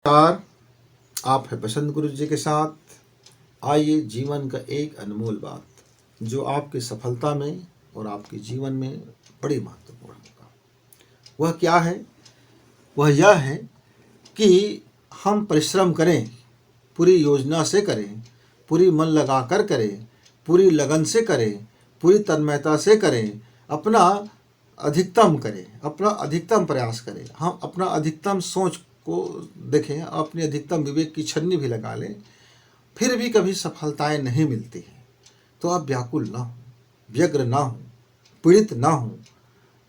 नमस्कार। आप है बसंत गुरु जी के साथ। आइए जीवन का एक अनमोल बात जो आपकी सफलता में और आपके जीवन में बड़ी महत्वपूर्ण होगा, वह क्या है? वह यह है कि हम परिश्रम करें, पूरी योजना से करें, पूरी मन लगा कर करें, पूरी लगन से करें, पूरी तन्मयता से करें, अपना अधिकतम करें, अपना अधिकतम प्रयास करें, हम अपना अधिकतम सोच को देखें, अपनी अधिकतम विवेक की छन्नी भी लगा लें, फिर भी कभी सफलताएं नहीं मिलती हैं तो आप व्याकुल ना हो, व्यग्र ना हो, पीड़ित ना हो,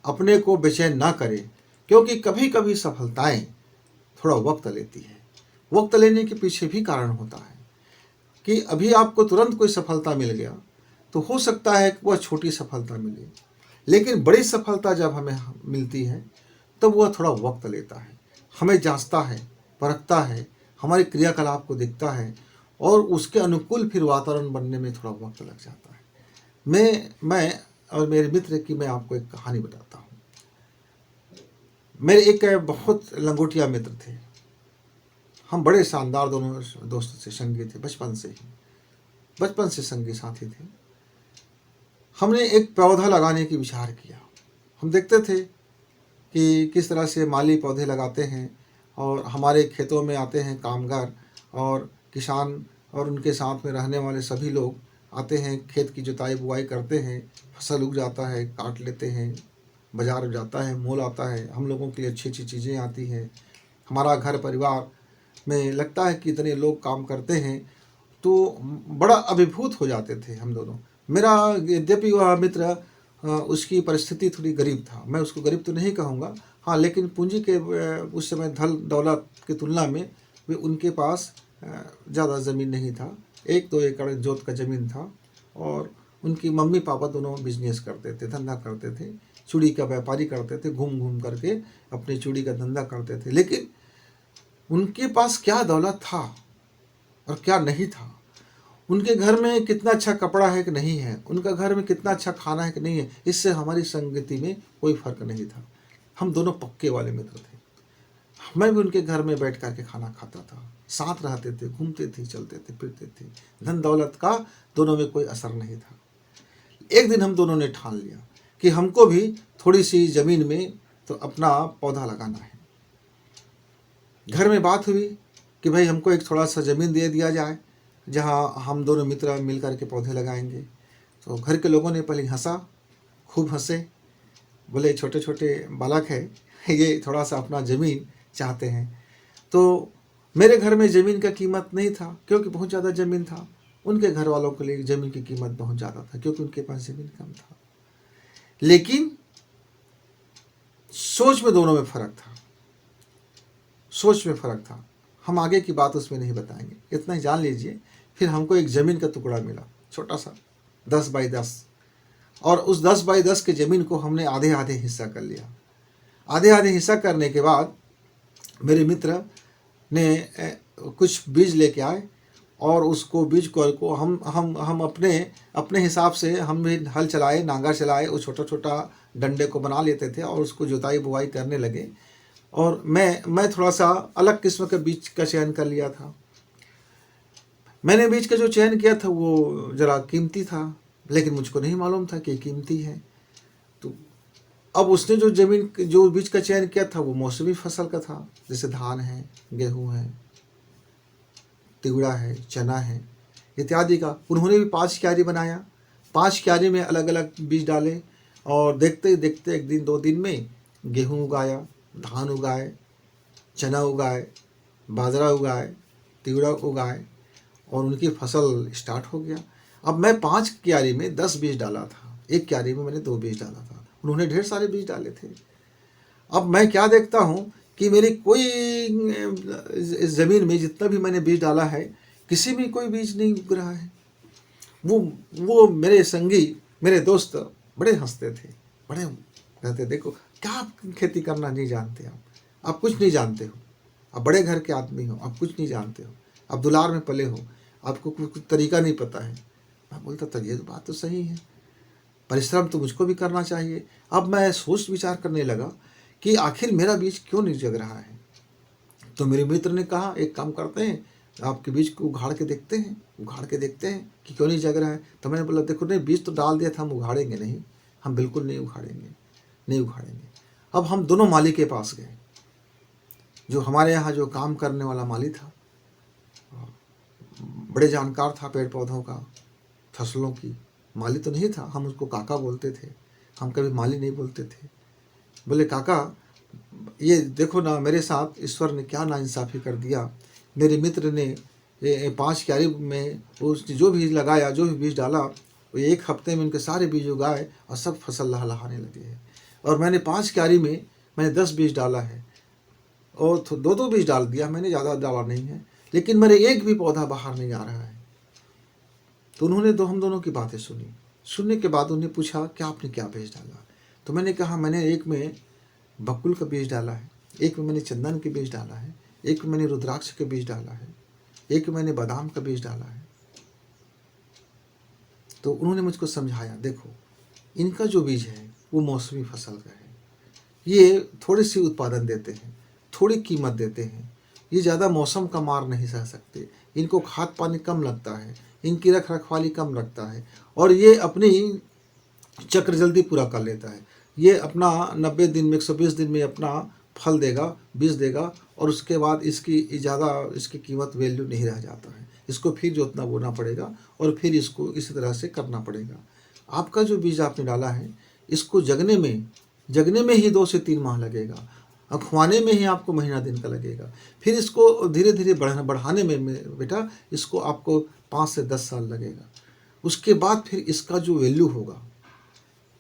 अपने को बेचैन ना करें, क्योंकि कभी कभी सफलताएं थोड़ा वक्त लेती है। वक्त लेने के पीछे भी कारण होता है कि अभी आपको तुरंत कोई सफलता मिल गया तो हो सकता है कि वह छोटी सफलता मिले, लेकिन बड़ी सफलता जब हमें मिलती है तब वह थोड़ा वक्त लेता है, हमें जांचता है, परखता है, हमारे क्रियाकलाप को देखता है और उसके अनुकूल फिर वातावरण बनने में थोड़ा वक्त लग जाता है। मैं और मेरे मित्र की मैं आपको एक कहानी बताता हूँ। मेरे एक बहुत लंगोटिया मित्र थे, हम बड़े शानदार दोनों दोस्त से संगी थे, बचपन से संगी साथी थे। हमने एक पौधा लगाने की विचार किया। हम देखते थे कि किस तरह से माली पौधे लगाते हैं और हमारे खेतों में आते हैं कामगार और किसान और उनके साथ में रहने वाले सभी लोग आते हैं, खेत की जुताई बुआई करते हैं, फसल उग जाता है, काट लेते हैं, बाजार जाता है, मोल आता है, हम लोगों के लिए अच्छी अच्छी चीज़ें आती हैं, हमारा घर परिवार में लगता है कि इतने लोग काम करते हैं, तो बड़ा अभिभूत हो जाते थे हम दोनों। मेरा यद्यपि वह मित्र उसकी परिस्थिति थोड़ी गरीब था, मैं उसको गरीब तो नहीं कहूँगा, हाँ, लेकिन पूंजी के उस समय धन दौलत की तुलना में वे उनके पास ज़्यादा ज़मीन नहीं था, 1-2 एकड़ जोत का ज़मीन था और उनकी मम्मी पापा दोनों बिजनेस करते थे, धंधा करते थे, चूड़ी का व्यापारी करते थे, घूम घूम करके अपनी चूड़ी का धंधा करते थे। लेकिन उनके पास क्या दौलत था और क्या नहीं था, उनके घर में कितना अच्छा कपड़ा है कि नहीं है, उनका घर में कितना अच्छा खाना है कि नहीं है, इससे हमारी संगति में कोई फर्क नहीं था। हम दोनों पक्के वाले मित्र थे। मैं भी उनके घर में बैठ कर के खाना खाता था, साथ रहते थे, घूमते थे, चलते थे, फिरते थे, धन दौलत का दोनों में कोई असर नहीं था। एक दिन हम दोनों ने ठान लिया कि हमको भी थोड़ी सी ज़मीन में तो अपना पौधा लगाना है। घर में बात हुई कि भाई हमको एक थोड़ा सा ज़मीन दे दिया जाए जहाँ हम दोनों मित्र मिल कर के पौधे लगाएंगे। तो घर के लोगों ने पहले हंसा, खूब हंसे, बोले छोटे छोटे बालक है, ये थोड़ा सा अपना ज़मीन चाहते हैं। तो मेरे घर में ज़मीन का कीमत नहीं था क्योंकि बहुत ज़्यादा ज़मीन था, उनके घर वालों के लिए ज़मीन की कीमत बहुत ज़्यादा था क्योंकि उनके पास ज़मीन कम था। लेकिन सोच में दोनों में फ़र्क था, सोच में फ़र्क था। हम आगे की बात उसमें नहीं बताएंगे, इतना ही जान लीजिए। फिर हमको एक ज़मीन का टुकड़ा मिला, छोटा सा 10 बाई 10, और उस 10 बाई 10 के ज़मीन को हमने आधे आधे हिस्सा कर लिया। आधे आधे हिस्सा करने के बाद मेरे मित्र ने कुछ बीज लेके आए और उसको बीज को हम अपने अपने हिसाब से हम भी हल चलाए, नांगर चलाए, वो छोटा छोटा डंडे को बना लेते थे और उसको जुताई बुआई करने लगे। और मैं थोड़ा सा अलग किस्म के बीज का चयन कर लिया था। मैंने बीज का जो चयन किया था वो ज़रा कीमती था, लेकिन मुझको नहीं मालूम था कि कीमती है। तो अब उसने जो बीज का चयन किया था वो मौसमी फसल का था, जैसे धान है, गेहूँ है, तिगड़ा है, चना है इत्यादि का। उन्होंने भी 5 क्यारी बनाया, 5 क्यारी में अलग अलग बीज डाले और देखते देखते एक दिन 2 दिन में गेहूँ उगाया, धान उगाए, चना उगाए, बाजरा उगाए, तिगड़ा उगाए और उनकी फसल स्टार्ट हो गया। अब मैं 5 क्यारी में 10 बीज डाला था, 1 क्यारी में मैंने 2 बीज डाला था, उन्होंने ढेर सारे बीज डाले थे। अब मैं क्या देखता हूँ कि मेरी कोई इस ज़मीन में जितना भी मैंने बीज डाला है किसी में कोई बीज नहीं उग रहा है। वो मेरे संगी, मेरे दोस्त बड़े हंसते थे, बड़े कहते देखो क्या आप खेती करना नहीं जानते, आप कुछ नहीं जानते हो, आप बड़े घर के आदमी हो, आप कुछ नहीं जानते हो, आप दुलार में पले हो, आपको कुछ तरीका नहीं पता है। मैं बोलता था ये बात तो सही है, परिश्रम तो मुझको भी करना चाहिए। अब मैं सोच विचार करने लगा कि आखिर मेरा बीज क्यों नहीं जग रहा है। तो मेरे मित्र ने कहा एक काम करते हैं, आपके बीज को उखाड़ के देखते हैं कि क्यों नहीं जग रहा है। तो मैंने बोला देखो नहीं, बीज तो डाल दिया था, हम उखाड़ेंगे नहीं, हम बिल्कुल नहीं उखाड़ेंगे। अब हम दोनों माली के पास गए। जो हमारे यहाँ जो काम करने वाला माली था, बड़े जानकार था पेड़ पौधों का, फसलों की। माली तो नहीं था, हम उसको काका बोलते थे, हम कभी माली नहीं बोलते थे। बोले काका ये देखो ना, मेरे साथ ईश्वर ने क्या नाइंसाफ़ी कर दिया। मेरे मित्र ने 5 क्यारी में उसने जो बीज लगाया, जो भी बीज डाला, वो 1 हफ्ते में उनके सारे बीज उगाए और सब फसल लहलहाने लगे हैं। और मैंने 5 क्यारी में मैंने 10 बीज डाला है और 2-2 बीज डाल दिया मैंने, ज़्यादा डाला नहीं है, लेकिन मेरे एक भी पौधा बाहर नहीं आ रहा है। तो उन्होंने हम दोनों की बातें सुनने के बाद उन्हें पूछा कि आपने क्या बीज डाला। तो मैंने कहा मैंने एक में बकुल का बीज डाला है, एक में मैंने चंदन के बीज डाला है, एक में मैंने रुद्राक्ष के बीज डाला है, एक में मैंने बादाम का बीज डाला है। तो उन्होंने मुझको समझाया, देखो इनका जो बीज है वो मौसमी फसल का है, ये थोड़ी सी उत्पादन देते हैं, थोड़ी कीमत देते हैं, ये ज़्यादा मौसम का मार नहीं सह सकते, इनको खाद पानी कम लगता है, इनकी रख रखवाली कम लगता है, और ये अपनी चक्र जल्दी पूरा कर लेता है। ये अपना 90 दिन में 120 दिन में अपना फल देगा, बीज देगा, और उसके बाद इसकी कीमत वैल्यू नहीं रह जाता है। इसको फिर जोतना बोना पड़ेगा और फिर इसको इसी तरह से करना पड़ेगा। आपका जो बीज आपने डाला है, इसको जगने में ही 2 से 3 माह लगेगा, अखवाने में ही आपको महीना दिन का लगेगा, फिर इसको धीरे धीरे बढ़ाने में बेटा इसको आपको 5 से 10 साल लगेगा। उसके बाद फिर इसका जो वैल्यू होगा,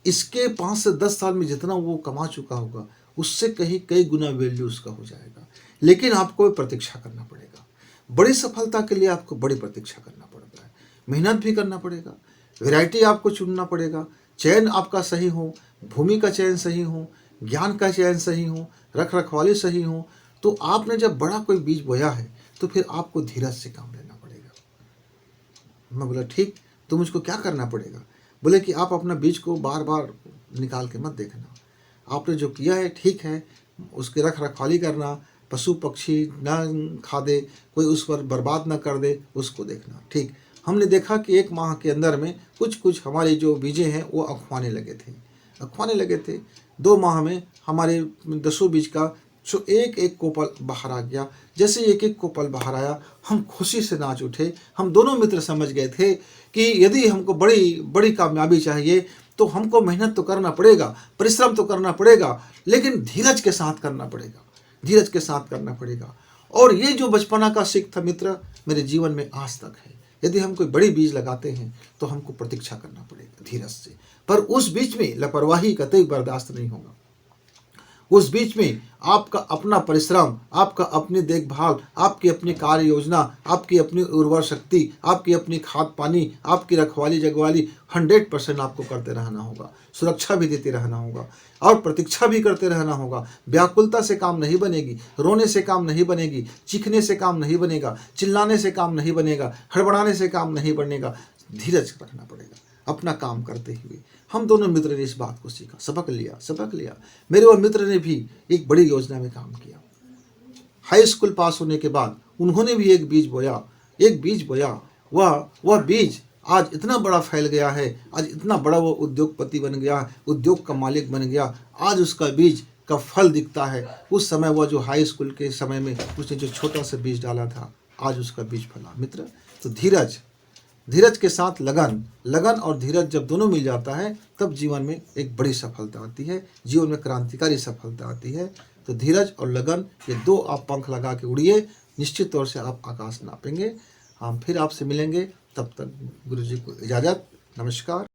इसके 5 से 10 साल में जितना वो कमा चुका होगा उससे कई गुना वैल्यू उसका हो जाएगा। लेकिन आपको प्रतीक्षा करना पड़ेगा। बड़ी सफलता के लिए आपको बड़ी प्रतीक्षा करना पड़ता है, मेहनत भी करना पड़ेगा, वैरायटी आपको चुनना पड़ेगा, चयन आपका सही हो, भूमि का चयन सही हो, ज्ञान का चयन सही हो, रख रखवाली सही हो। तो आपने जब बड़ा कोई बीज बोया है तो फिर आपको धीरज से काम लेना पड़ेगा। मैं बोला ठीक, तो मुझको क्या करना पड़ेगा? बोले कि आप अपना बीज को बार बार निकाल के मत देखना, आपने जो किया है ठीक है, उसके रख रखवाली करना, पशु पक्षी ना खा दे, कोई उस पर बर्बाद ना कर दे, उसको देखना। ठीक, हमने देखा कि 1 माह के अंदर में कुछ हमारे जो बीजें हैं वो अखवाने लगे थे। 2 माह में हमारे 10 बीज का जो एक कोपल बाहर आ गया। जैसे एक कोपल बाहर आया, हम खुशी से नाच उठे। हम दोनों मित्र समझ गए थे कि यदि हमको बड़ी कामयाबी चाहिए तो हमको मेहनत तो करना पड़ेगा, परिश्रम तो करना पड़ेगा, लेकिन धीरज के साथ करना पड़ेगा। और ये जो बचपना का सीख था मित्र, मेरे जीवन में आज तक है। यदि हम कोई बड़ी बीज लगाते हैं तो हमको प्रतीक्षा करना पड़ेगा धीरज से, पर उस बीच में लापरवाही कतई बर्दाश्त नहीं होगा। उस बीच में आपका अपना परिश्रम, आपका अपनी देखभाल, आपकी अपनी कार्य योजना, आपकी अपनी उर्वर शक्ति, आपकी अपनी खाद पानी, आपकी रखवाली जगवाली 100% आपको करते रहना होगा। सुरक्षा भी देते रहना होगा और प्रतीक्षा भी करते रहना होगा। व्याकुलता से काम नहीं बनेगी, रोने से काम नहीं बनेगी, चीखने से काम नहीं बनेगा, चिल्लाने से काम नहीं बनेगा, हड़बड़ाने से काम नहीं बनेगा। धीरज रखना पड़ेगा अपना काम करते हुए। हम दोनों मित्र ने इस बात को सीखा, सबक लिया। मेरे और मित्र ने भी एक बड़ी योजना में काम किया। हाई स्कूल पास होने के बाद उन्होंने भी एक बीज बोया। वह बीज आज इतना बड़ा फैल गया है, आज इतना बड़ा वो उद्योगपति बन गया, उद्योग का मालिक बन गया। आज उसका बीज का फल दिखता है। उस समय वह जो हाई स्कूल के समय में उसने जो छोटा सा बीज डाला था, आज उसका बीज फला। मित्र, तो धीरज के साथ लगन और धीरज जब दोनों मिल जाता है तब जीवन में एक बड़ी सफलता आती है, जीवन में क्रांतिकारी सफलता आती है। तो धीरज और लगन, ये 2 आप पंख लगा के उड़िए, निश्चित तौर से आप आकाश नापेंगे। हम फिर आपसे मिलेंगे, तब तक गुरु जी को इजाज़त, नमस्कार।